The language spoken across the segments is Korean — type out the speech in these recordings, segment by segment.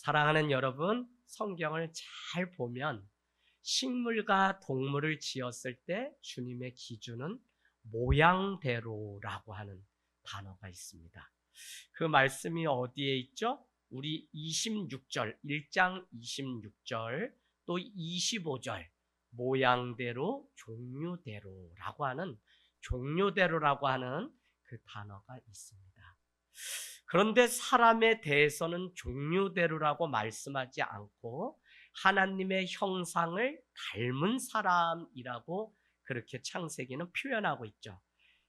사랑하는 여러분, 성경을 잘 보면 식물과 동물을 지었을 때 주님의 기준은 모양대로라고 하는 단어가 있습니다. 그 말씀이 어디에 있죠? 우리 26절, 1장 26절, 또 25절, 모양대로, 종류대로라고 하는 그 단어가 있습니다. 그런데 사람에 대해서는 종류대로라고 말씀하지 않고 하나님의 형상을 닮은 사람이라고 그렇게 창세기는 표현하고 있죠.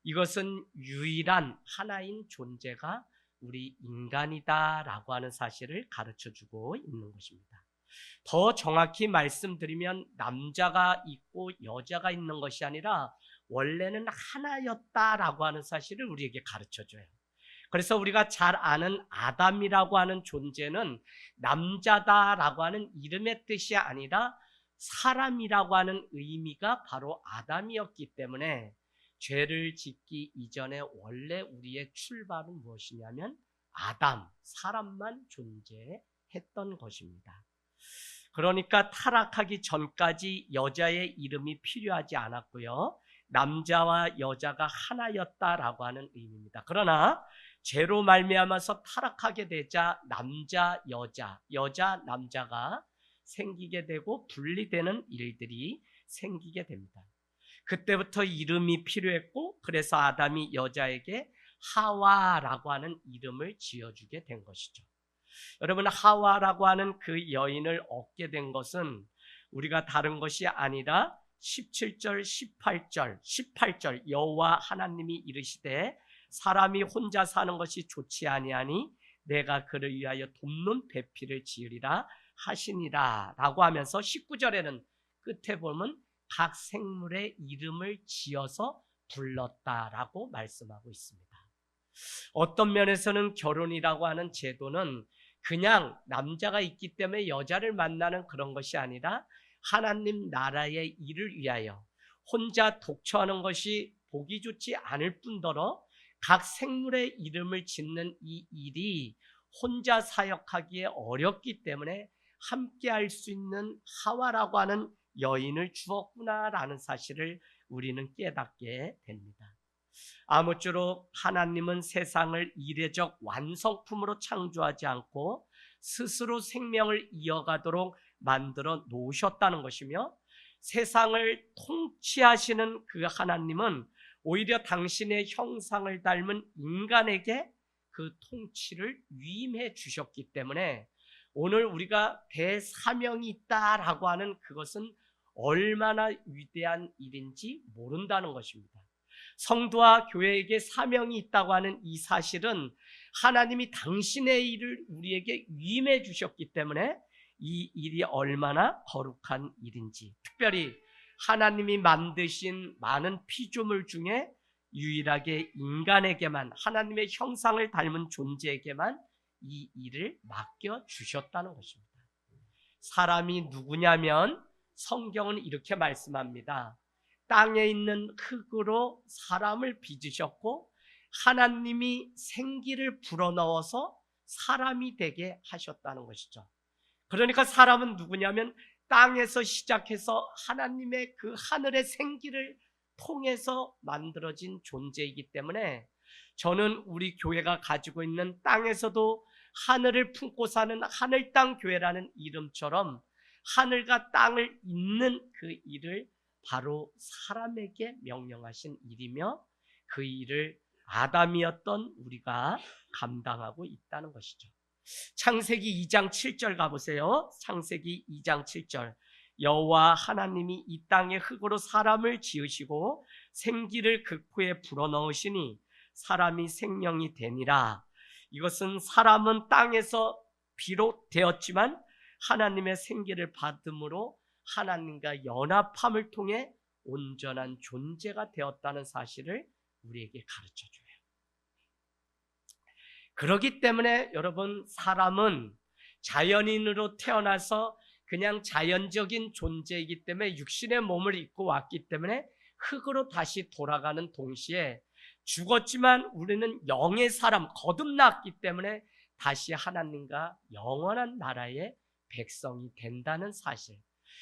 이것은 유일한 하나인 존재가 우리 인간이다라고 하는 사실을 가르쳐주고 있는 것입니다. 더 정확히 말씀드리면 남자가 있고 여자가 있는 것이 아니라 원래는 하나였다라고 하는 사실을 우리에게 가르쳐줘요. 그래서 우리가 잘 아는 아담이라고 하는 존재는 남자다라고 하는 이름의 뜻이 아니라 사람이라고 하는 의미가 바로 아담이었기 때문에 죄를 짓기 이전에 원래 우리의 출발은 무엇이냐면 아담, 사람만 존재했던 것입니다. 그러니까 타락하기 전까지 여자의 이름이 필요하지 않았고요. 남자와 여자가 하나였다라고 하는 의미입니다. 그러나 죄로 말미암아서 타락하게 되자 남자, 여자, 남자가 생기게 되고 분리되는 일들이 생기게 됩니다. 그때부터 이름이 필요했고 그래서 아담이 여자에게 하와라고 하는 이름을 지어주게 된 것이죠. 여러분, 하와라고 하는 그 여인을 얻게 된 것은 우리가 다른 것이 아니라 17절, 18절 여호와 하나님이 이르시되 사람이 혼자 사는 것이 좋지 아니하니 내가 그를 위하여 돕는 배필을 지으리라 하시니라 라고 하면서 19절에는 끝에 보면 각 생물의 이름을 지어서 불렀다라고 말씀하고 있습니다. 어떤 면에서는 결혼이라고 하는 제도는 그냥 남자가 있기 때문에 여자를 만나는 그런 것이 아니라 하나님 나라의 일을 위하여 혼자 독처하는 것이 보기 좋지 않을 뿐더러 각 생물의 이름을 짓는 이 일이 혼자 사역하기에 어렵기 때문에 함께 할 수 있는 하와라고 하는 여인을 주었구나라는 사실을 우리는 깨닫게 됩니다. 아무쪼록 하나님은 세상을 이례적 완성품으로 창조하지 않고 스스로 생명을 이어가도록 만들어 놓으셨다는 것이며 세상을 통치하시는 그 하나님은 오히려 당신의 형상을 닮은 인간에게 그 통치를 위임해 주셨기 때문에 오늘 우리가 대사명이 있다라고 하는 그것은 얼마나 위대한 일인지 모른다는 것입니다. 성도와 교회에게 사명이 있다고 하는 이 사실은 하나님이 당신의 일을 우리에게 위임해 주셨기 때문에 이 일이 얼마나 거룩한 일인지, 특별히 하나님이 만드신 많은 피조물 중에 유일하게 인간에게만, 하나님의 형상을 닮은 존재에게만 이 일을 맡겨주셨다는 것입니다. 사람이 누구냐면 성경은 이렇게 말씀합니다. 땅에 있는 흙으로 사람을 빚으셨고 하나님이 생기를 불어넣어서 사람이 되게 하셨다는 것이죠. 그러니까 사람은 누구냐면 땅에서 시작해서 하나님의 그 하늘의 생기를 통해서 만들어진 존재이기 때문에 저는 우리 교회가 가지고 있는 땅에서도 하늘을 품고 사는 하늘 땅 교회라는 이름처럼 하늘과 땅을 잇는 그 일을 바로 사람에게 명령하신 일이며 그 일을 아담이었던 우리가 감당하고 있다는 것이죠. 창세기 2장 7절 가보세요. 창세기 2장 7절 여호와 하나님이 이 땅의 흙으로 사람을 지으시고 생기를 그 코에 불어넣으시니 사람이 생명이 되니라. 이것은 사람은 땅에서 비롯되었지만 하나님의 생기를 받음으로 하나님과 연합함을 통해 온전한 존재가 되었다는 사실을 우리에게 가르쳐줘요. 그렇기 때문에 여러분, 사람은 자연인으로 태어나서 그냥 자연적인 존재이기 때문에 육신의 몸을 입고 왔기 때문에 흙으로 다시 돌아가는 동시에 죽었지만 우리는 영의 사람, 거듭났기 때문에 다시 하나님과 영원한 나라의 백성이 된다는 사실.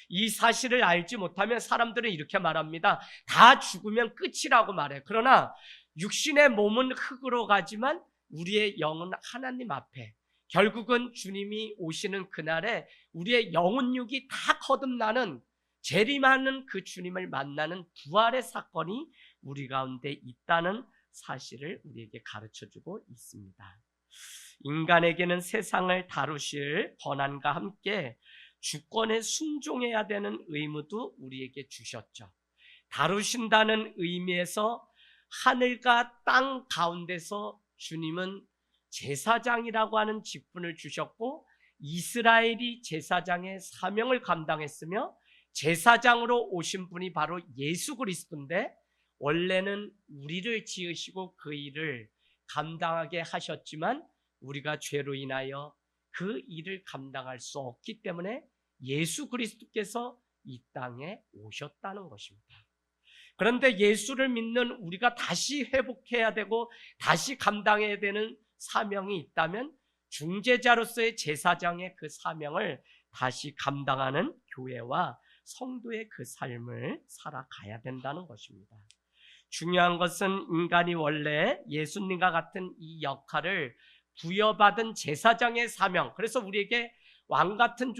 이 사실을 알지 못하면 사람들은 이렇게 말합니다. 다 죽으면 끝이라고 말해. 그러나 육신의 몸은 흙으로 가지만 우리의 영은 하나님 앞에, 결국은 주님이 오시는 그날에 우리의 영혼육이 다 거듭나는, 재림하는 그 주님을 만나는 부활의 사건이 우리 가운데 있다는 사실을 우리에게 가르쳐주고 있습니다. 인간에게는 세상을 다루실 권한과 함께 주권에 순종해야 되는 의무도 우리에게 주셨죠. 다루신다는 의미에서 하늘과 땅 가운데서 주님은 제사장이라고 하는 직분을 주셨고, 이스라엘이 제사장의 사명을 감당했으며 제사장으로 오신 분이 바로 예수 그리스도인데, 원래는 우리를 지으시고 그 일을 감당하게 하셨지만 우리가 죄로 인하여 그 일을 감당할 수 없기 때문에 예수 그리스도께서 이 땅에 오셨다는 것입니다. 그런데 예수를 믿는 우리가 다시 회복해야 되고 다시 감당해야 되는 사명이 있다면 중재자로서의 제사장의 그 사명을 다시 감당하는 교회와 성도의 그 삶을 살아가야 된다는 것입니다. 중요한 것은 인간이 원래 예수님과 같은 이 역할을 부여받은 제사장의 사명, 그래서 우리에게 왕같은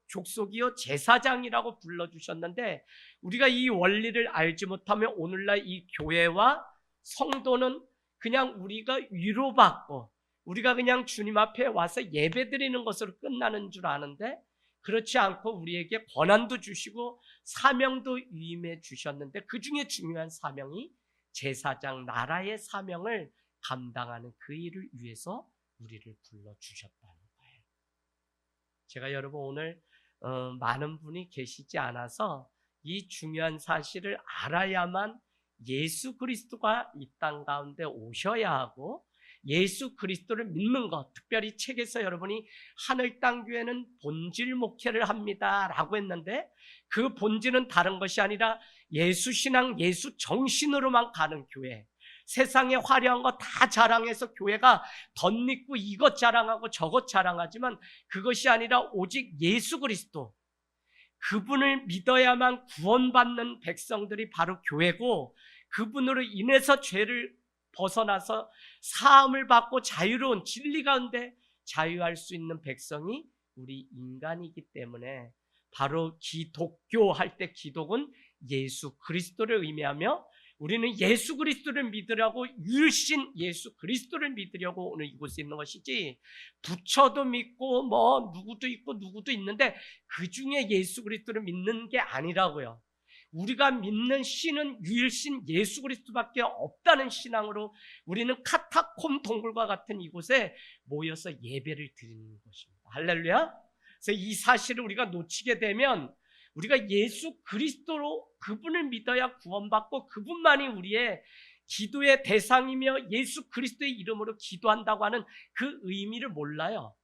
족속이요 제사장이라고 불러주셨는데, 우리가 이 원리를 알지 못하면 오늘날 이 교회와 성도는 그냥 우리가 위로받고 우리가 그냥 주님 앞에 와서 예배드리는 것으로 끝나는 줄 아는데, 그렇지 않고 우리에게 권한도 주시고 사명도 위임해 주셨는데, 그 중에 중요한 사명이 제사장, 나라의 사명을 감당하는 그 일을 위해서 우리를 불러주셨다는 거예요. 제가 여러분 오늘 많은 분이 계시지 않아서 이 중요한 사실을 알아야만 예수 그리스도가 이 땅 가운데 오셔야 하고, 예수 그리스도를 믿는 것, 특별히 책에서 여러분이 하늘 땅 교회는 본질 목회를 합니다 라고 했는데, 그 본질은 다른 것이 아니라 예수 신앙, 예수 정신으로만 가는 교회, 세상에 화려한 거 다 자랑해서 교회가 덧입고 이것 자랑하고 저것 자랑하지만 그것이 아니라 오직 예수 그리스도, 그분을 믿어야만 구원받는 백성들이 바로 교회고, 그분으로 인해서 죄를 벗어나서 사함을 받고 자유로운 진리 가운데 자유할 수 있는 백성이 우리 인간이기 때문에, 바로 기독교 할 때 기독은 예수 그리스도를 의미하며, 우리는 예수 그리스도를 믿으려고, 유일신 예수 그리스도를 믿으려고 오늘 이곳에 있는 것이지, 부처도 믿고 뭐 누구도 있고 누구도 있는데 그 중에 예수 그리스도를 믿는 게 아니라고요. 우리가 믿는 신은 유일신 예수 그리스도밖에 없다는 신앙으로 우리는 카타콤 동굴과 같은 이곳에 모여서 예배를 드리는 것입니다. 할렐루야. 그래서 이 사실을 우리가 놓치게 되면, 우리가 예수 그리스도로 그분을 믿어야 구원받고 그분만이 우리의 기도의 대상이며 예수 그리스도의 이름으로 기도한다고 하는 그 의미를 몰라요.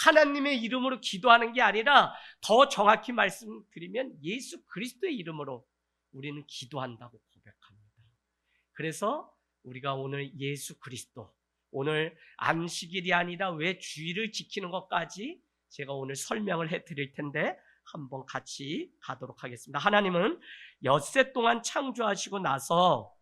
하나님의 이름으로 기도하는 게 아니라, 더 정확히 말씀드리면 예수 그리스도의 이름으로 우리는 기도한다고 고백합니다. 그래서 우리가 오늘 예수 그리스도, 오늘 안식일이 아니라 왜 주일을 지키는 것까지 제가 오늘 설명을 해드릴 텐데 한번 같이 가도록 하겠습니다. 하나님은 엿새 동안 창조하시고 나서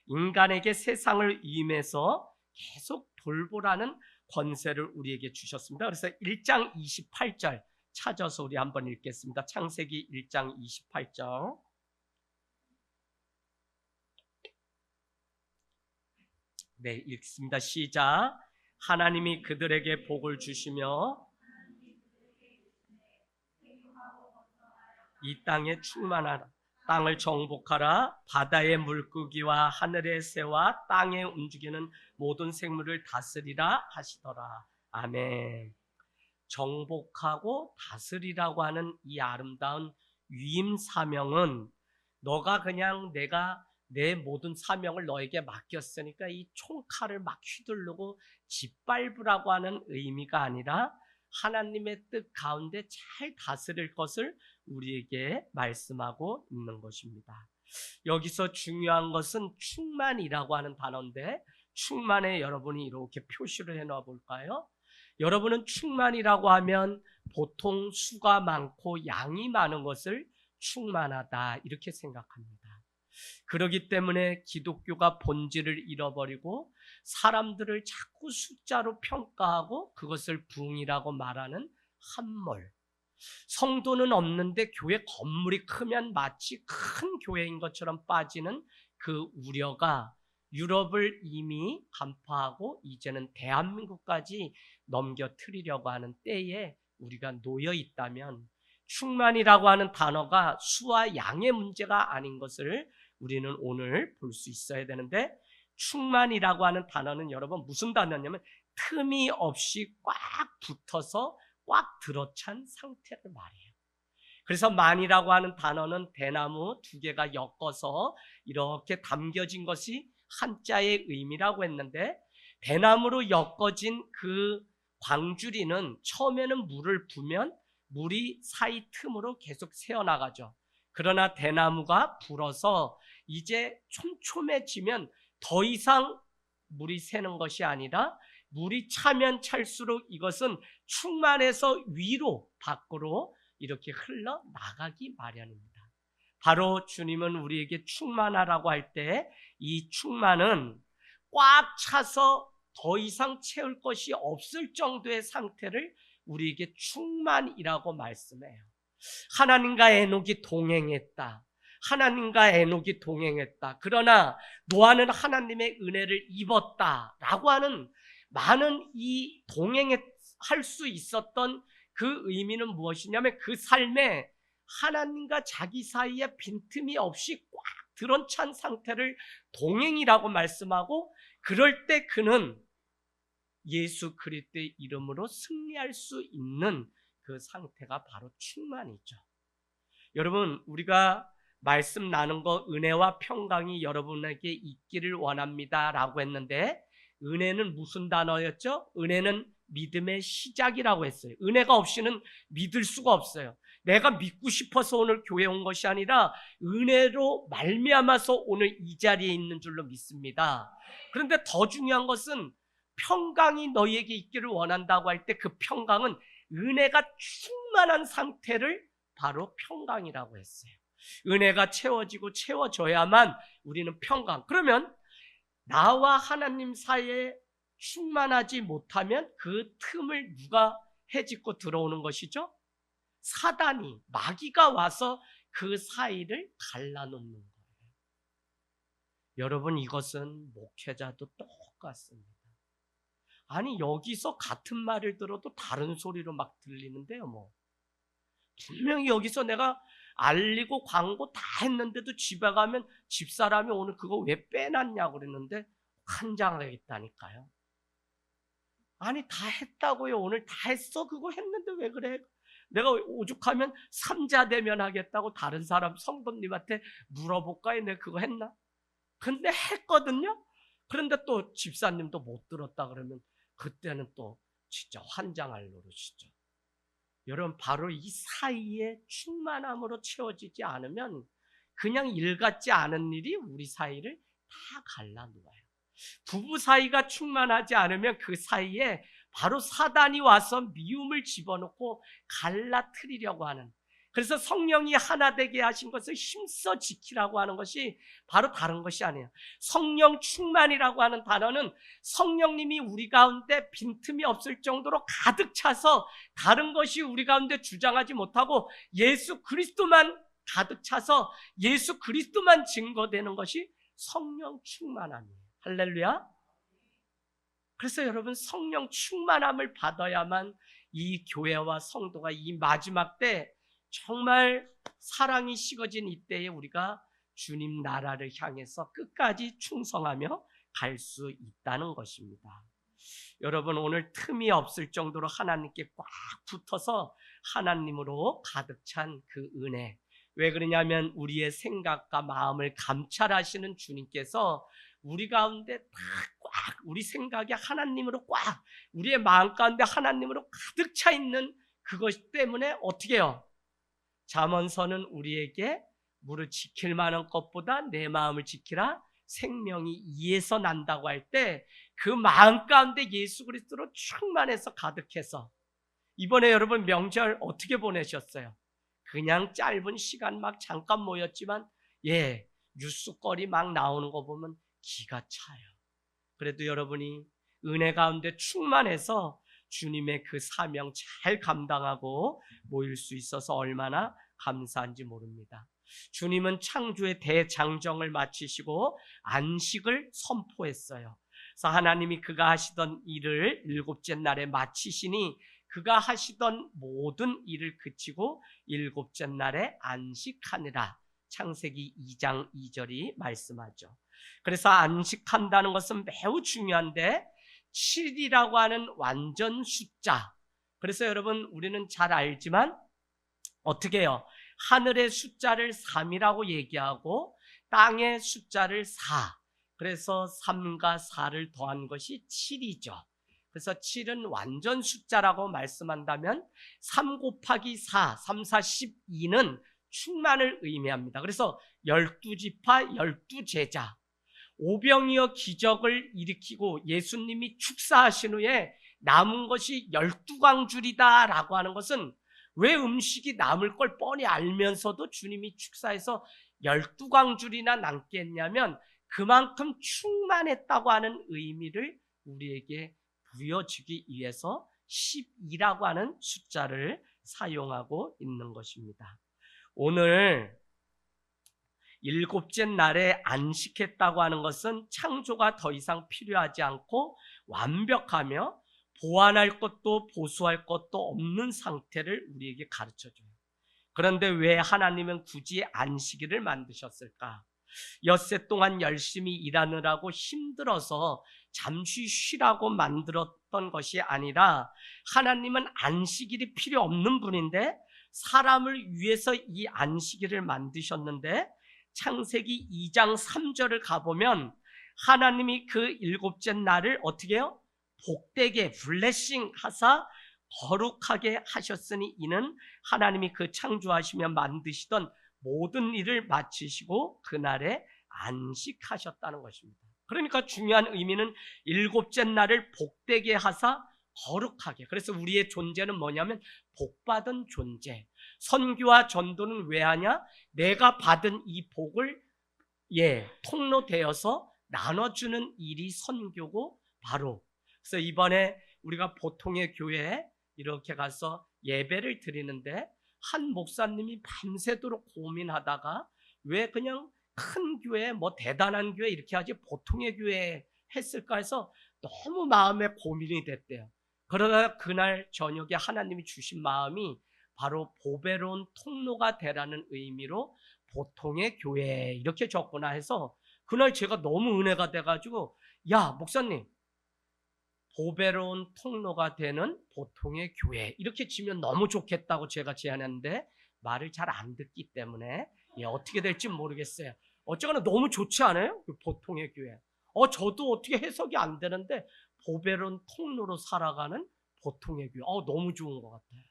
인간에게 세상을 위임해서 계속 돌보라는 권세를 우리에게 주셨습니다. 그래서 1장 28절 찾아서 우리 한번 읽겠습니다. 창세기 1장 28절. 네, 읽습니다. 시작. 하나님이 그들에게 복을 주시며 이 땅에 충만하라. 땅을 정복하라. 바다의 물고기와 하늘의 새와 땅에 움직이는 모든 생물을 다스리라 하시더라. 아멘. 정복하고 다스리라고 하는 이 아름다운 위임 사명은, 너가 그냥 내가 내 모든 사명을 너에게 맡겼으니까 이 총칼을 막 휘두르고 짓밟으라고 하는 의미가 아니라, 하나님의 뜻 가운데 잘 다스릴 것을 우리에게 말씀하고 있는 것입니다. 여기서 중요한 것은 충만이라고 하는 단어인데, 충만에 여러분이 이렇게 표시를 해놔 볼까요? 여러분은 충만이라고 하면 보통 수가 많고 양이 많은 것을 충만하다 이렇게 생각합니다. 그렇기 때문에 기독교가 본질을 잃어버리고 사람들을 자꾸 숫자로 평가하고 그것을 부흥이라고 말하는 함몰. 성도는 없는데 교회 건물이 크면 마치 큰 교회인 것처럼 빠지는 그 우려가 유럽을 이미 간파하고 이제는 대한민국까지 넘겨뜨리려고 하는 때에 우리가 놓여 있다면 충만이라고 하는 단어가 수와 양의 문제가 아닌 것을 우리는 오늘 볼 수 있어야 되는데, 충만이라고 하는 단어는 여러분 무슨 단어냐면 틈이 없이 꽉 붙어서 꽉 들어찬 상태를 말해요. 그래서 만이라고 하는 단어는 대나무 두 개가 엮어서 이렇게 담겨진 것이 한자의 의미라고 했는데, 대나무로 엮어진 그 광주리는 처음에는 물을 부면 물이 사이 틈으로 계속 새어나가죠. 그러나 대나무가 불어서 이제 촘촘해지면 더 이상 물이 새는 것이 아니라 물이 차면 찰수록 이것은 충만해서 위로 밖으로 이렇게 흘러나가기 마련입니다. 바로 주님은 우리에게 충만하라고 할 때 이 충만은 꽉 차서 더 이상 채울 것이 없을 정도의 상태를 우리에게 충만이라고 말씀해요. 하나님과 에녹이 동행했다. 하나님과 에녹이 동행했다. 그러나 노아는 하나님의 은혜를 입었다라고 하는 많은 이 동행할 수 있었던 그 의미는 무엇이냐면 그 삶에 하나님과 자기 사이에 빈틈이 없이 꽉 드러찬 상태를 동행이라고 말씀하고, 그럴 때 그는 예수 그리스도의 이름으로 승리할 수 있는 그 상태가 바로 충만이죠. 여러분, 우리가 말씀 나눈 거 은혜와 평강이 여러분에게 있기를 원합니다 라고 했는데, 은혜는 무슨 단어였죠? 은혜는 믿음의 시작이라고 했어요. 은혜가 없이는 믿을 수가 없어요. 내가 믿고 싶어서 오늘 교회에 온 것이 아니라 은혜로 말미암아서 오늘 이 자리에 있는 줄로 믿습니다. 그런데 더 중요한 것은 평강이 너희에게 있기를 원한다고 할 때 그 평강은 은혜가 충만한 상태를 바로 평강이라고 했어요. 은혜가 채워지고 채워져야만 우리는 평강. 그러면 나와 하나님 사이에 충만하지 못하면 그 틈을 누가 헤집고 들어오는 것이죠? 사단이, 마귀가 와서 그 사이를 갈라놓는 거예요. 여러분, 이것은 목회자도 똑같습니다. 아니, 여기서 같은 말을 들어도 다른 소리로 막 들리는데요, 뭐. 분명히 여기서 내가 알리고 광고 다 했는데도 집에 가면 집사람이 오늘 그거 왜 빼놨냐고 그랬는데 환장하겠다니까요. 아니, 다 했다고요. 오늘 다 했어. 그거 했는데 왜 그래? 내가 오죽하면 삼자대면 하겠다고 다른 사람 성도님한테 물어볼까요? 내가 그거 했나? 근데 했거든요. 그런데 또 집사님도 못 들었다 그러면 그때는 또 진짜 환장할 노릇이죠. 여러분, 바로 이 사이에 충만함으로 채워지지 않으면 그냥 일 같지 않은 일이 우리 사이를 다 갈라놓아요. 부부 사이가 충만하지 않으면 그 사이에 바로 사단이 와서 미움을 집어넣고 갈라뜨리려고 하는, 그래서 성령이 하나 되게 하신 것을 힘써 지키라고 하는 것이 바로 다른 것이 아니에요. 성령 충만이라고 하는 단어는 성령님이 우리 가운데 빈틈이 없을 정도로 가득 차서 다른 것이 우리 가운데 주장하지 못하고 예수 그리스도만 가득 차서 예수 그리스도만 증거되는 것이 성령 충만함이에요. 할렐루야. 그래서 여러분, 성령 충만함을 받아야만 이 교회와 성도가 이 마지막 때 정말 사랑이 식어진 이때에 우리가 주님 나라를 향해서 끝까지 충성하며 갈 수 있다는 것입니다. 여러분, 오늘 틈이 없을 정도로 하나님께 꽉 붙어서 하나님으로 가득 찬 그 은혜, 왜 그러냐면 우리의 생각과 마음을 감찰하시는 주님께서 우리 가운데 꽉 우리 생각이 하나님으로 꽉, 우리의 마음 가운데 하나님으로 가득 차 있는 그것 때문에 어떻게 해요? 잠언서는 우리에게 무릇 지킬 만한 것보다 내 마음을 지키라 생명이 이에서 난다고 할 때 그 마음 가운데 예수 그리스도로 충만해서 가득해서 이번에 여러분 명절 어떻게 보내셨어요? 그냥 짧은 시간 막 잠깐 모였지만 뉴스거리 막 나오는 거 보면 기가 차요. 그래도 여러분이 은혜 가운데 충만해서 주님의 그 사명 잘 감당하고 모일 수 있어서 얼마나 감사한지 모릅니다. 주님은 창조의 대장정을 마치시고 안식을 선포했어요. 그래서 하나님이 그가 하시던 일을 일곱째 날에 마치시니 그가 하시던 모든 일을 그치고 일곱째 날에 안식하니라. 창세기 2장 2절이 말씀하죠. 그래서 안식한다는 것은 매우 중요한데 7이라고 하는 완전 숫자. 그래서 여러분 우리는 잘 알지만 어떻게 해요? 하늘의 숫자를 3이라고 얘기하고 땅의 숫자를 4. 그래서 3과 4를 더한 것이 7이죠. 그래서 7은 완전 숫자라고 말씀한다면 3 곱하기 4, 3, 4, 12는 충만을 의미합니다. 그래서 12지파, 12제자, 오병이어 기적을 일으키고 예수님이 축사하신 후에 남은 것이 12광줄이다 라고 하는 것은 왜 음식이 남을 걸 뻔히 알면서도 주님이 축사해서 12광줄이나 남겠냐면 그만큼 충만했다고 하는 의미를 우리에게 부여주기 위해서 12라고 하는 숫자를 사용하고 있는 것입니다. 오늘 일곱째 날에 안식했다고 하는 것은 창조가 더 이상 필요하지 않고 완벽하며 보완할 것도 보수할 것도 없는 상태를 우리에게 가르쳐줘요. 그런데 왜 하나님은 굳이 안식일을 만드셨을까? 엿새 동안 열심히 일하느라고 힘들어서 잠시 쉬라고 만들었던 것이 아니라 하나님은 안식일이 필요 없는 분인데 사람을 위해서 이 안식일을 만드셨는데 창세기 2장 3절을 가보면 하나님이 그 일곱째 날을 어떻게 해요? 복되게 블레싱 하사 거룩하게 하셨으니 이는 하나님이 그 창조하시며 만드시던 모든 일을 마치시고 그날에 안식하셨다는 것입니다. 그러니까 중요한 의미는 일곱째 날을 복되게 하사 거룩하게. 그래서 우리의 존재는 뭐냐면 복받은 존재. 선교와 전도는 왜 하냐? 내가 받은 이 복을 통로되어서 나눠주는 일이 선교고 바로. 그래서 이번에 우리가 보통의 교회에 이렇게 가서 예배를 드리는데 한 목사님이 밤새도록 고민하다가 왜 그냥 큰 교회, 뭐 대단한 교회 이렇게 하지 보통의 교회 했을까 해서 너무 마음에 고민이 됐대요. 그러다가 그날 저녁에 하나님이 주신 마음이 바로 보배로운 통로가 되라는 의미로 보통의 교회 이렇게 적구나 해서 그날 제가 너무 은혜가 돼가지고 야 목사님 보배로운 통로가 되는 보통의 교회 이렇게 지면 너무 좋겠다고 제가 제안했는데 말을 잘 안 듣기 때문에 어떻게 될지 모르겠어요. 어쨌거나 너무 좋지 않아요? 보통의 교회. 저도 어떻게 해석이 안 되는데 보배로운 통로로 살아가는 보통의 교회. 너무 좋은 것 같아요.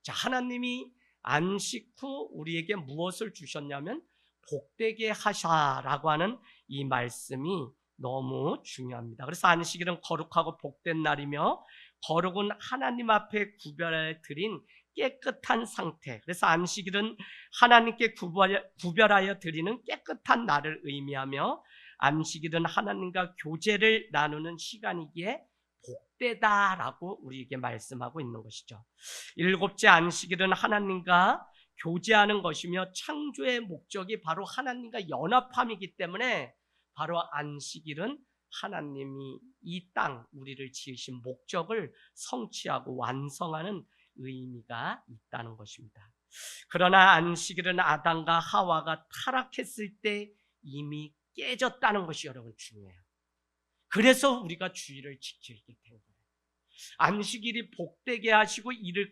자, 하나님이 안식 후 우리에게 무엇을 주셨냐면 복되게 하샤라고 하는 이 말씀이 너무 중요합니다. 그래서 안식일은 거룩하고 복된 날이며 거룩은 하나님 앞에 구별해 드린 깨끗한 상태. 그래서 안식일은 하나님께 구별하여 드리는 깨끗한 날을 의미하며 안식일은 하나님과 교제를 나누는 시간이기에 복되다라고 우리에게 말씀하고 있는 것이죠. 일곱째 안식일은 하나님과 교제하는 것이며 창조의 목적이 바로 하나님과 연합함이기 때문에 바로 안식일은 하나님이 이 땅 우리를 지으신 목적을 성취하고 완성하는 의미가 있다는 것입니다. 그러나 안식일은 아담과 하와가 타락했을 때 이미 깨졌다는 것이 여러분 중요해요. 그래서 우리가 주일을 지키게 된 거예요. 안식일이 복되게 하시고 이를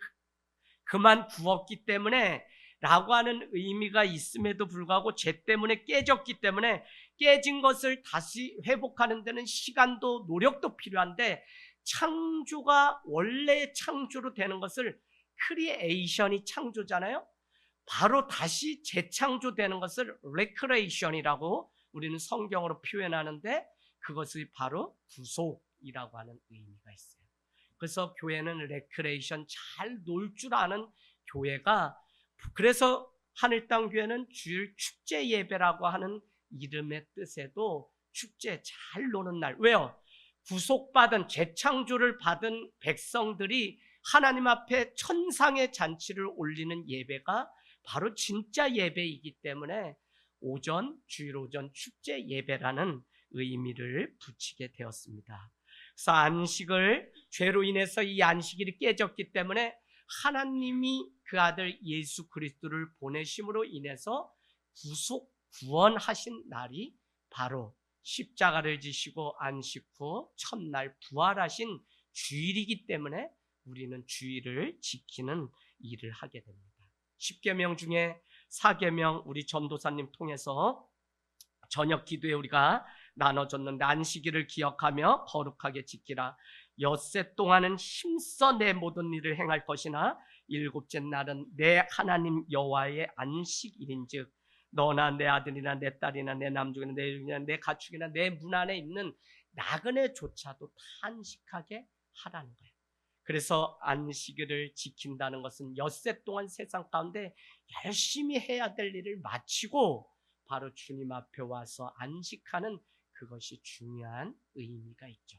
그만 두었기 때문에 라고 하는 의미가 있음에도 불구하고 죄 때문에 깨졌기 때문에 깨진 것을 다시 회복하는 데는 시간도 노력도 필요한데 창조가 원래 창조로 되는 것을 크리에이션이 창조잖아요. 바로 다시 재창조되는 것을 레크레이션이라고 우리는 성경으로 표현하는데 그것이 바로 구속이라고 하는 의미가 있어요. 그래서 교회는 레크레이션 잘 놀 줄 아는 교회가, 그래서 하늘땅 교회는 주일 축제 예배라고 하는 이름의 뜻에도 축제 잘 노는 날. 왜요? 구속받은 재창조를 받은 백성들이 하나님 앞에 천상의 잔치를 올리는 예배가 바로 진짜 예배이기 때문에 주일 오전 축제 예배라는 의미를 붙이게 되었습니다. 그래서 안식을, 죄로 인해서 이 안식일이 깨졌기 때문에 하나님이 그 아들 예수 그리스도를 보내심으로 인해서 구원하신 날이 바로 십자가를 지시고 안식 후 첫날 부활하신 주일이기 때문에 우리는 주일을 지키는 일을 하게 됩니다. 10계명 중에 4계명 우리 전도사님 통해서 저녁 기도에 우리가 나눠줬는데, 안식일을 기억하며 거룩하게 지키라. 엿새 동안은 힘써 내 모든 일을 행할 것이나 일곱째 날은 내 하나님 여호와의 안식일인즉 너나 내 아들이나 내 딸이나 내 남종이나 내 여종이나 내 가축이나 내 문 안에 있는 나그네조차도 탄식하게 하라는 거예요. 그래서 안식일을 지킨다는 것은 엿새 동안 세상 가운데 열심히 해야 될 일을 마치고 바로 주님 앞에 와서 안식하는, 그것이 중요한 의미가 있죠.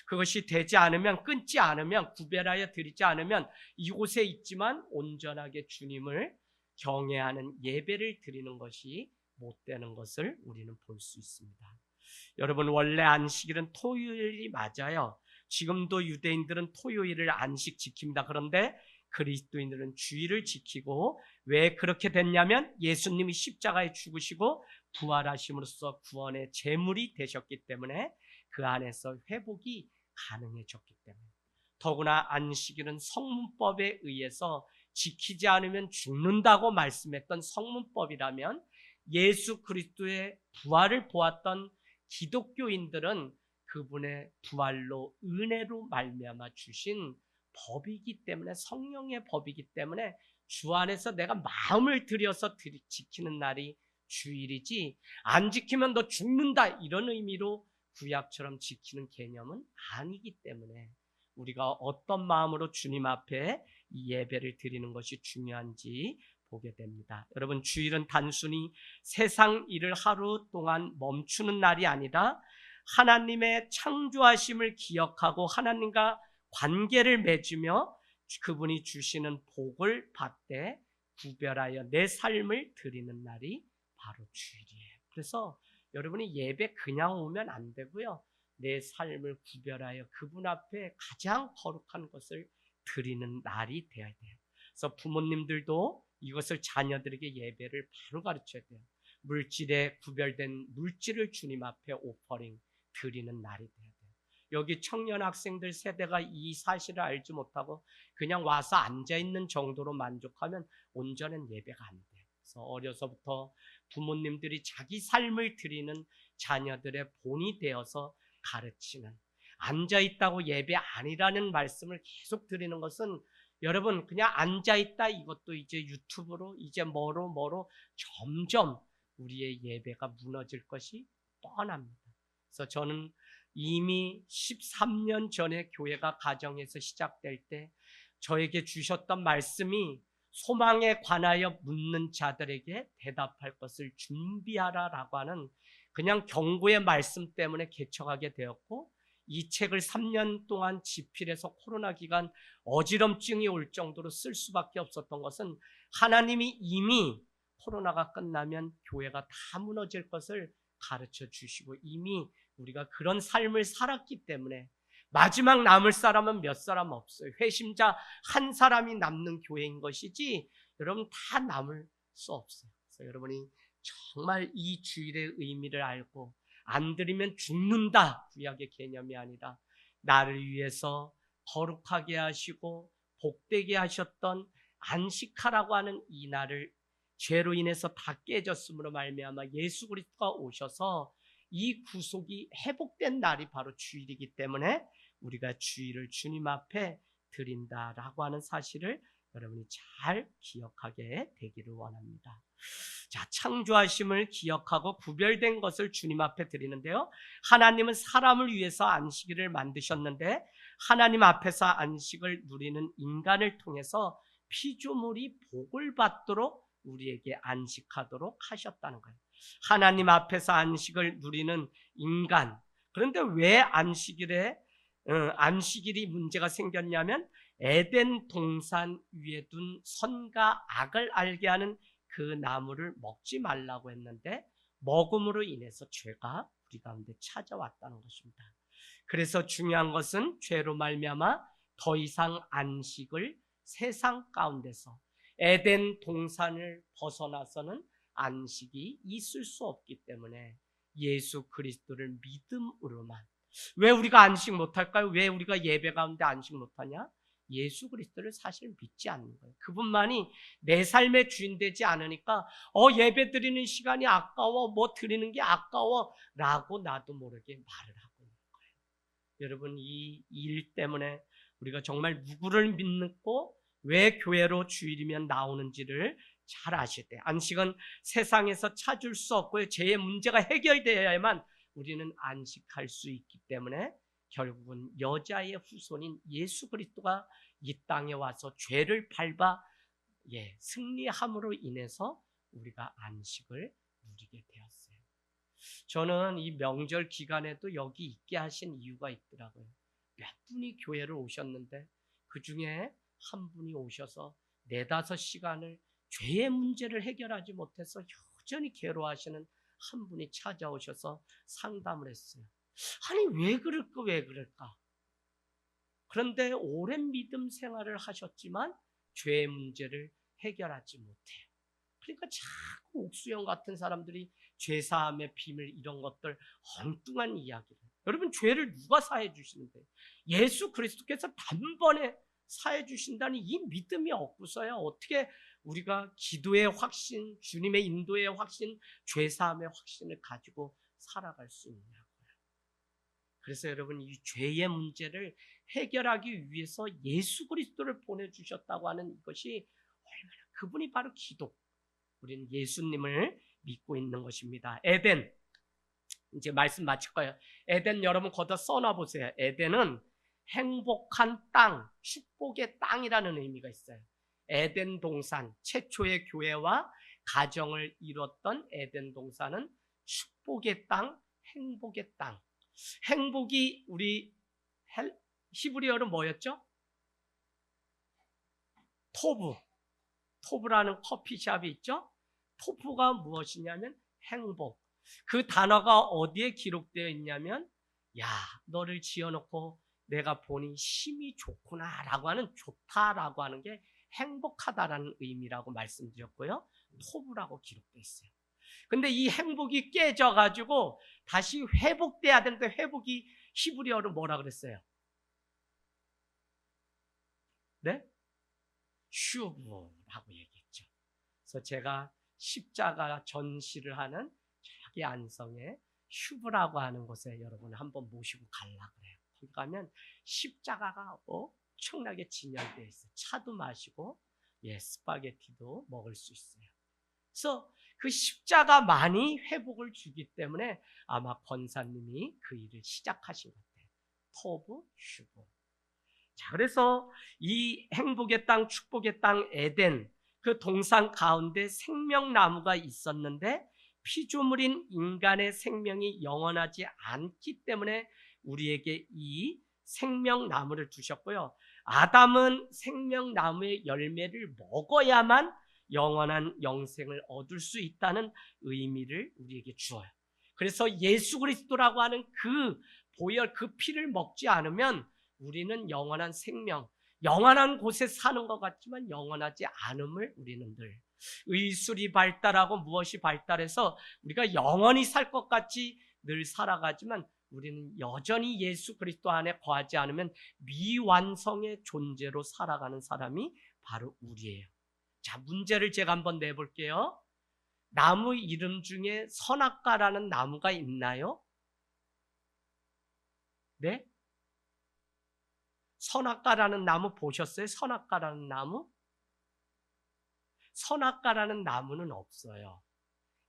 그것이 되지 않으면, 끊지 않으면, 구별하여 드리지 않으면 이곳에 있지만 온전하게 주님을 경외하는 예배를 드리는 것이 못 되는 것을 우리는 볼 수 있습니다. 여러분, 원래 안식일은 토요일이 맞아요. 지금도 유대인들은 토요일을 안식 지킵니다. 그런데 그리스도인들은 주일을 지키고, 왜 그렇게 됐냐면 예수님이 십자가에 죽으시고 부활하심으로써 구원의 제물이 되셨기 때문에 그 안에서 회복이 가능해졌기 때문에. 더구나 안식일은 성문법에 의해서 지키지 않으면 죽는다고 말씀했던 성문법이라면, 예수 그리스도의 부활을 보았던 기독교인들은 그분의 부활로 은혜로 말미암아 주신 법이기 때문에, 성령의 법이기 때문에 주 안에서 내가 마음을 들여서 지키는 날이 주일이지, 안 지키면 너 죽는다 이런 의미로 구약처럼 지키는 개념은 아니기 때문에 우리가 어떤 마음으로 주님 앞에 이 예배를 드리는 것이 중요한지 보게 됩니다. 여러분, 주일은 단순히 세상 일을 하루 동안 멈추는 날이 아니라 하나님의 창조하심을 기억하고 하나님과 관계를 맺으며 그분이 주시는 복을 받되 구별하여 내 삶을 드리는 날이 바로 주일이에요. 그래서 여러분이 예배 그냥 오면 안 되고요, 내 삶을 구별하여 그분 앞에 가장 거룩한 것을 드리는 날이 되어야 돼요. 그래서 부모님들도 이것을 자녀들에게 예배를 바로 가르쳐야 돼요. 물질에 구별된 물질을 주님 앞에 오퍼링 드리는 날이 돼야 돼요. 여기 청년 학생들 세대가 이 사실을 알지 못하고 그냥 와서 앉아있는 정도로 만족하면 온전한 예배가 안 돼요. 그래서 어려서부터 부모님들이 자기 삶을 드리는 자녀들의 본이 되어서 가르치는, 앉아있다고 예배 아니라는 말씀을 계속 드리는 것은, 여러분 그냥 앉아있다 이것도 이제 유튜브로 이제 뭐로 점점 우리의 예배가 무너질 것이 뻔합니다. 그래서 저는 이미 13년 전에 교회가 가정에서 시작될 때 저에게 주셨던 말씀이, 소망에 관하여 묻는 자들에게 대답할 것을 준비하라라고 하는 그냥 경고의 말씀 때문에 개척하게 되었고, 이 책을 3년 동안 집필해서 코로나 기간 어지럼증이 올 정도로 쓸 수밖에 없었던 것은, 하나님이 이미 코로나가 끝나면 교회가 다 무너질 것을 가르쳐 주시고 이미 우리가 그런 삶을 살았기 때문에 마지막 남을 사람은 몇 사람 없어요. 회심자 한 사람이 남는 교회인 것이지 여러분 다 남을 수 없어요. 그래서 여러분이 정말 이 주일의 의미를 알고 안 드리면 죽는다, 구약의 개념이 아니라 나를 위해서 거룩하게 하시고 복되게 하셨던 안식하라고 하는 이 날을 죄로 인해서 다 깨졌음으로 말미암아 예수 그리스도가 오셔서 이 구속이 회복된 날이 바로 주일이기 때문에 우리가 주일을 주님 앞에 드린다라고 하는 사실을 여러분이 잘 기억하게 되기를 원합니다. 자, 창조하심을 기억하고 구별된 것을 주님 앞에 드리는데요. 하나님은 사람을 위해서 안식일을 만드셨는데 하나님 앞에서 안식을 누리는 인간을 통해서 피조물이 복을 받도록 우리에게 안식하도록 하셨다는 거예요. 하나님 앞에서 안식을 누리는 인간. 그런데 왜 안식일이 문제가 생겼냐면 에덴 동산 위에 둔 선과 악을 알게 하는 그 나무를 먹지 말라고 했는데 먹음으로 인해서 죄가 우리 가운데 찾아왔다는 것입니다. 그래서 중요한 것은 죄로 말미암아 더 이상 안식을 세상 가운데서 에덴 동산을 벗어나서는 안식이 있을 수 없기 때문에 예수 그리스도를 믿음으로만. 왜 우리가 안식 못할까요? 왜 우리가 예배 가운데 안식 못하냐? 예수 그리스도를 사실 믿지 않는 거예요. 그분만이 내 삶의 주인 되지 않으니까 예배 드리는 시간이 아까워, 뭐 드리는 게 아까워 라고 나도 모르게 말을 하고 있는 거예요. 여러분, 이 일 때문에 우리가 정말 누구를 믿고 왜 교회로 주일이면 나오는지를 잘 아실 때, 안식은 세상에서 찾을 수 없고요. 죄의 문제가 해결되어야만 우리는 안식할 수 있기 때문에 결국은 여자의 후손인 예수 그리스도가 이 땅에 와서 죄를 밟아 승리함으로 인해서 우리가 안식을 누리게 되었어요. 저는 이 명절 기간에도 여기 있게 하신 이유가 있더라고요. 몇 분이 교회를 오셨는데 그 중에 한 분이 오셔서 4-5시간을 죄의 문제를 해결하지 못해서 여전히 괴로워하시는 한 분이 찾아오셔서 상담을 했어요. 아니 왜 그럴까? 그런데 오랜 믿음 생활을 하셨지만 죄의 문제를 해결하지 못해요. 그러니까 자꾸 옥수영 같은 사람들이 죄사함의 비밀 이런 것들 엉뚱한 이야기를. 여러분, 죄를 누가 사해 주시는데? 예수 그리스도께서 단번에 사해 주신다는 이 믿음이 없고서야 어떻게 우리가 기도의 확신, 주님의 인도의 확신, 죄사함의 확신을 가지고 살아갈 수 있냐고요. 그래서 여러분, 이 죄의 문제를 해결하기 위해서 예수 그리스도를 보내주셨다고 하는 이것이 얼마나, 그분이 바로 기도. 우리는 예수님을 믿고 있는 것입니다. 에덴, 이제 말씀 마칠 거예요. 에덴 여러분 걷어 써놔보세요. 에덴은 행복한 땅, 축복의 땅이라는 의미가 있어요. 에덴 동산, 최초의 교회와 가정을 이뤘던 에덴 동산은 축복의 땅, 행복의 땅. 행복이 우리 히브리어로 뭐였죠? 토브라는 커피숍이 있죠? 토프가 무엇이냐면 행복. 그 단어가 어디에 기록되어 있냐면, 야, 너를 지어놓고 내가 보니 심이 좋구나 라고 하는, 좋다라고 하는 게 행복하다라는 의미라고 말씀드렸고요. 토브라고 기록되어 있어요. 근데 이 행복이 깨져가지고 다시 회복돼야 되는데, 회복이 히브리어로 뭐라 그랬어요? 네? 슈브라고 얘기했죠. 그래서 제가 십자가 전시를 하는 저기 안성에 슈브라고 하는 곳에 여러분 한번 모시고 가려고 그래요. 거기 가면 십자가가 엄청나게 진열되어 있어요. 차도 마시고 스파게티도 먹을 수 있어요. 그래서 그 십자가만이 회복을 주기 때문에 아마 권사님이 그 일을 시작하신 것 같아요. 토브 슈브. 자, 그래서 이 행복의 땅, 축복의 땅 에덴, 그 동산 가운데 생명나무가 있었는데 피조물인 인간의 생명이 영원하지 않기 때문에 우리에게 이 생명나무를 주셨고요. 아담은 생명나무의 열매를 먹어야만 영원한 영생을 얻을 수 있다는 의미를 우리에게 주어요. 그래서 예수 그리스도라고 하는 그 보혈, 그 피를 먹지 않으면 우리는 영원한 생명, 영원한 곳에 사는 것 같지만 영원하지 않음을 우리는 늘, 의술이 발달하고 무엇이 발달해서 우리가 영원히 살 것 같이 늘 살아가지만 우리는 여전히 예수 그리스도 안에 거하지 않으면 미완성의 존재로 살아가는 사람이 바로 우리예요. 자, 문제를 제가 한번 내볼게요. 나무 이름 중에 선악과라는 나무가 있나요? 네? 선악과라는 나무 보셨어요? 선악과라는 나무? 선악과라는 나무는 없어요.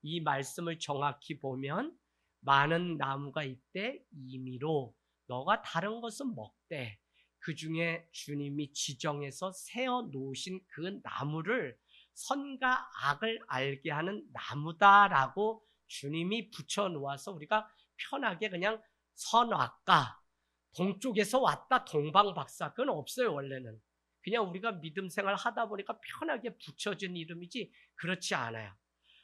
이 말씀을 정확히 보면 많은 나무가 있대 임의로 너가 다른 것은 먹되 그 중에 주님이 지정해서 세워 놓으신 그 나무를 선과 악을 알게 하는 나무다라고 주님이 붙여 놓아서 우리가 편하게 그냥 선악과, 동쪽에서 왔다 동방박사, 그건 없어요. 원래는 그냥 우리가 믿음 생활 하다 보니까 편하게 붙여진 이름이지 그렇지 않아요.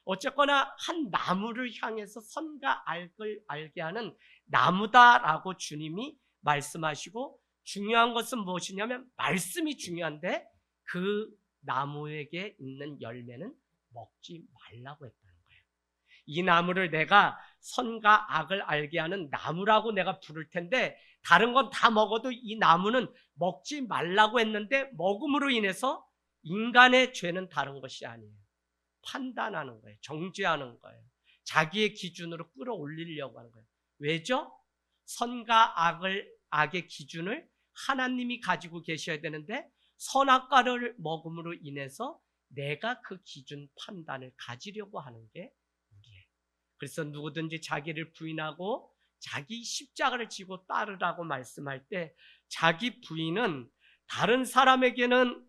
어쨌거나 한 나무를 향해서 선과 악을 알게 하는 나무다라고 주님이 말씀하시고, 중요한 것은 무엇이냐면 말씀이 중요한데 그 나무에게 있는 열매는 먹지 말라고 했다는 거예요. 이 나무를 내가 선과 악을 알게 하는 나무라고 내가 부를 텐데 다른 건 다 먹어도 이 나무는 먹지 말라고 했는데 먹음으로 인해서 인간의 죄는 다른 것이 아니에요. 판단하는 거예요. 정죄하는 거예요. 자기의 기준으로 끌어올리려고 하는 거예요. 왜죠? 선과 악의 기준을 하나님이 가지고 계셔야 되는데 선악과를 먹음으로 인해서 내가 그 기준 판단을 가지려고 하는 게 우리예요. 그래서 누구든지 자기를 부인하고 자기 십자가를 지고 따르라고 말씀할 때 자기 부인은 다른 사람에게는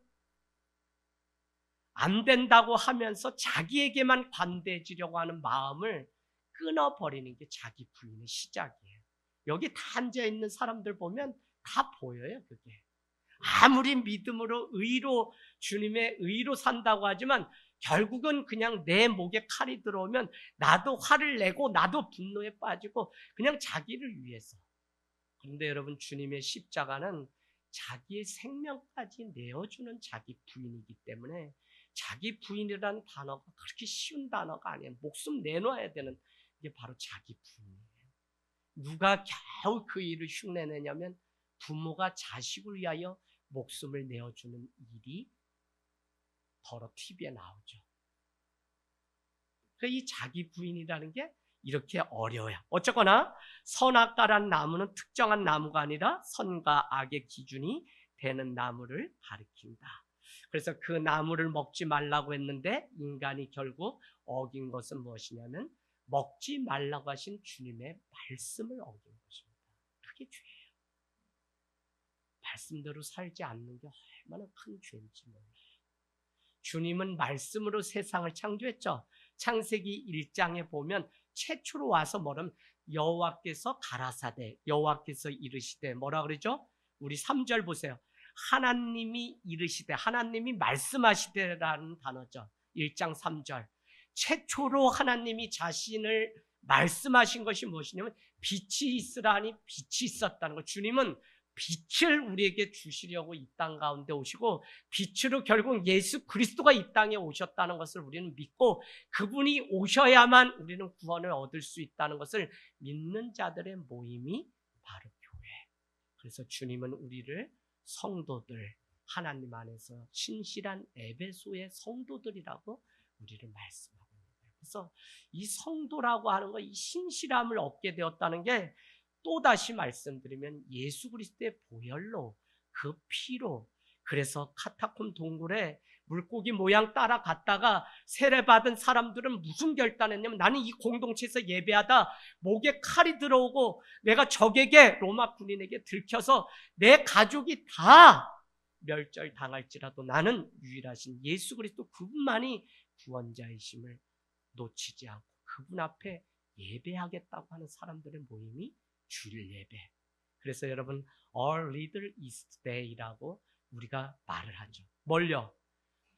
안 된다고 하면서 자기에게만 관대해지려고 하는 마음을 끊어버리는 게 자기 부인의 시작이에요. 여기 다 앉아있는 사람들 보면 다 보여요. 그게 아무리 믿음으로 의로 주님의 의로 산다고 하지만 결국은 그냥 내 목에 칼이 들어오면 나도 화를 내고 나도 분노에 빠지고 그냥 자기를 위해서. 그런데 여러분, 주님의 십자가는 자기의 생명까지 내어주는 자기 부인이기 때문에 자기 부인이라는 단어가 그렇게 쉬운 단어가 아니에요. 목숨 내놔야 되는 게 바로 자기 부인이에요. 누가 겨우 그 일을 흉내내냐면 부모가 자식을 위하여 목숨을 내어주는 일이 더러 TV에 나오죠. 그러니까 이 자기 부인이라는 게 이렇게 어려워요. 어쨌거나 선악과란 나무는 특정한 나무가 아니라 선과 악의 기준이 되는 나무를 가리킨다. 그래서 그 나무를 먹지 말라고 했는데 인간이 결국 어긴 것은 무엇이냐면 먹지 말라고 하신 주님의 말씀을 어긴 것입니다. 그게 죄예요. 말씀대로 살지 않는 게 얼마나 큰 죄인지 몰라요. 주님은 말씀으로 세상을 창조했죠. 창세기 1장에 보면 최초로 와서 뭐라면 여호와께서 가라사대, 여호와께서 이르시되, 뭐라 그러죠? 우리 3절 보세요. 하나님이 이르시되, 하나님이 말씀하시되라는 단어죠. 1장 3절. 최초로 하나님이 자신을 말씀하신 것이 무엇이냐면 빛이 있으라니 빛이 있었다는 것. 주님은 빛을 우리에게 주시려고 이 땅 가운데 오시고 빛으로 결국 예수 그리스도가 이 땅에 오셨다는 것을 우리는 믿고 그분이 오셔야만 우리는 구원을 얻을 수 있다는 것을 믿는 자들의 모임이 바로 교회. 그래서 주님은 우리를 성도들, 하나님 안에서 신실한 에베소의 성도들이라고 우리를 말씀하고 있는 거예요. 그래서 이 성도라고 하는 거, 이 신실함을 얻게 되었다는 게 또다시 말씀드리면 예수 그리스도의 보혈로, 그 피로. 그래서 카타콤 동굴에 물고기 모양 따라갔다가 세례받은 사람들은 무슨 결단했냐면 나는 이 공동체에서 예배하다 목에 칼이 들어오고 내가 적에게, 로마 군인에게 들켜서 내 가족이 다 멸절당할지라도 나는 유일하신 예수 그리스도 그분만이 구원자이심을 놓치지 않고 그분 앞에 예배하겠다고 하는 사람들의 모임이 주일 예배. 그래서 여러분, Our Little East Day라고 우리가 말을 하죠. 뭘요?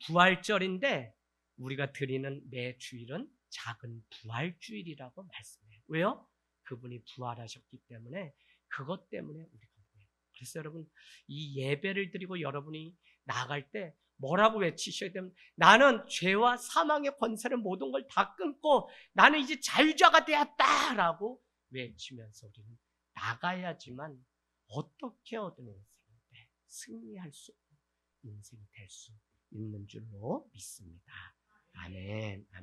부활절인데 우리가 드리는 매 주일은 작은 부활주일이라고 말씀해요. 왜요? 그분이 부활하셨기 때문에, 그것 때문에 우리가 그래요. 그래서 여러분, 이 예배를 드리고 여러분이 나갈 때 뭐라고 외치셔야 되면, 나는 죄와 사망의 권세를 모든 걸 다 끊고 나는 이제 자유자가 되었다라고 외치면서 우리는 나가야지만 어떻게 얻은 인생인데 승리할 수 있는 인생이 될 수 있는 줄로 믿습니다. 아멘.